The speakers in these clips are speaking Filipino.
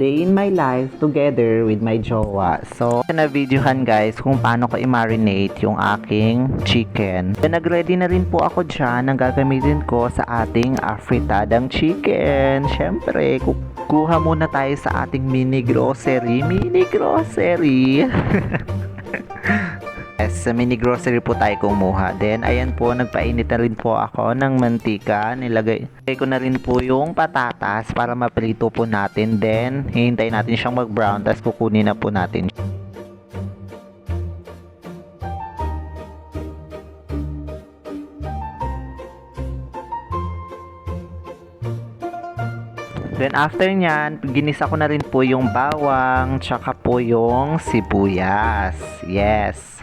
day in my life together with my jowa. So, na-videohan guys kung paano ko i-marinate yung aking chicken. Then, nag-ready na rin po ako dyan ng gagamitin ko sa ating afritadang chicken. Syempre, kuha muna tayo sa ating mini grocery. Yes, sa mini grocery po tayo kumuha. Then, ayan po, nagpainit na rin po ako ng mantika. Nilagay ko na rin po yung patatas para maprito po natin. Then, hihintay natin siyang mag-brown. Tapos, kukunin na po natin. Then, after nyan, ginisa ko na rin po yung bawang, tsaka po yung sibuyas. Yes.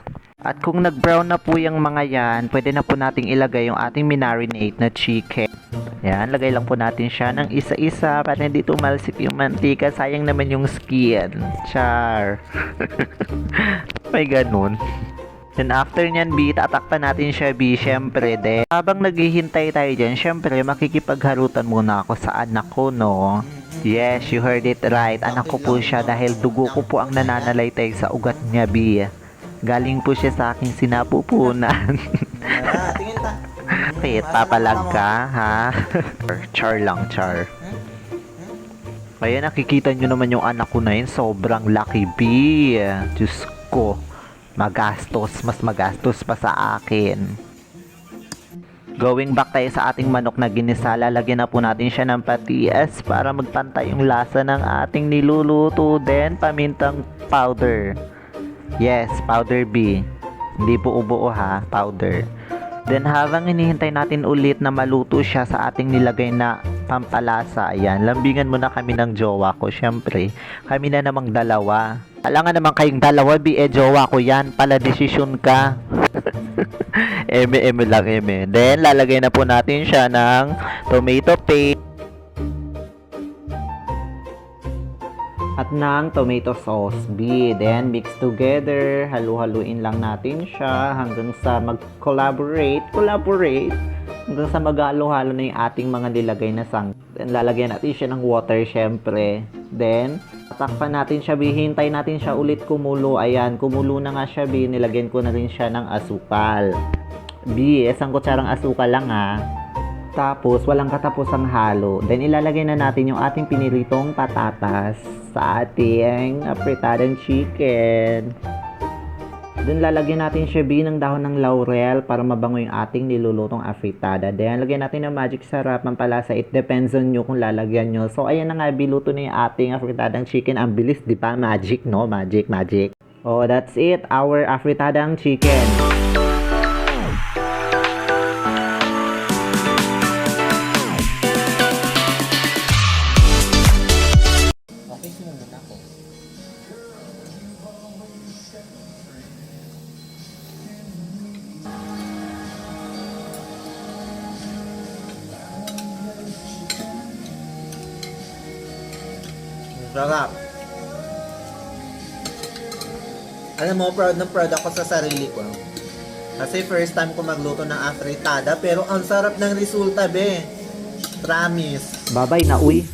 At kung nag-brown na po yung mga yan, pwede na po nating ilagay yung ating minarinate na chicken. Yan, lagay lang po natin siya ng isa-isa para hindi tumalsik yung mantika. Sayang naman yung skin. Char. May ganun. Then after nyan, B, tatakpan natin siya, B, syempre. Then, habang naghihintay tayo dyan, syempre, makikipagharutan muna ako sa anak ko, no? Yes, you heard it right. Anak ko po siya dahil dugo ko po ang nananalaytay sa ugat niya, B. Galing po siya sa aking sinapupunan. Bakit? Papalag ka, ha? Char lang, char. Kaya nakikita nyo naman yung anak ko na yun. Sobrang laki, B. Diyos ko. Magastos. Mas magastos pa sa akin. Going back tayo sa ating manok na ginisa, lalagyan na po natin siya ng patis para magpantay yung lasa ng ating niluluto. Then, pamintang powder. Yes, powder B. Hindi po ubuo ha, powder. Then habang hinihintay natin ulit na maluto siya sa ating nilagay na pampalasa, ayan, lambingan muna kami ng jowa ko. Syempre, kami na namang dalawa. Alangan naman kayong dalawa, B, jowa ko yan. Pala desisyon ka. eme lang, eme. Then, lalagay na po natin siya ng tomato paste. At ng tomato sauce, B. Then, mix together. Halu-haluin lang natin siya hanggang sa mag-collaborate. Hanggang sa mag-halo-halo na yung ating mga nilagay na sang. Then, lalagyan natin siya ng water, syempre. Then, tatakpan natin siya, B. Hintay natin siya ulit kumulo. Ayan, kumulo na nga siya, B. Nilagyan ko na rin siya ng asukal. B, isang kutsarang asukal lang, ha. Tapos, walang katapusang halo. Then, ilalagay na natin yung ating piniritong patatas sa ating afritadang chicken. Then, lalagyan natin siya, B, ng dahon ng laurel para mabango yung ating nilulutong afritada. Then, lagyan natin ng magic sarap, pampalasa. It depends on nyo kung lalagyan nyo. So, ayan na nga, B, luto na yung ating afritadang chicken. Ang bilis, di ba? Magic, no? Magic. Oh, that's it. Our afritadang chicken. Sarap. Alam mo, proud na proud ako sa sarili ko. Kasi first time ko magluto ng afritada, pero ang sarap ng resulta, be. Promise. Babay na, uy.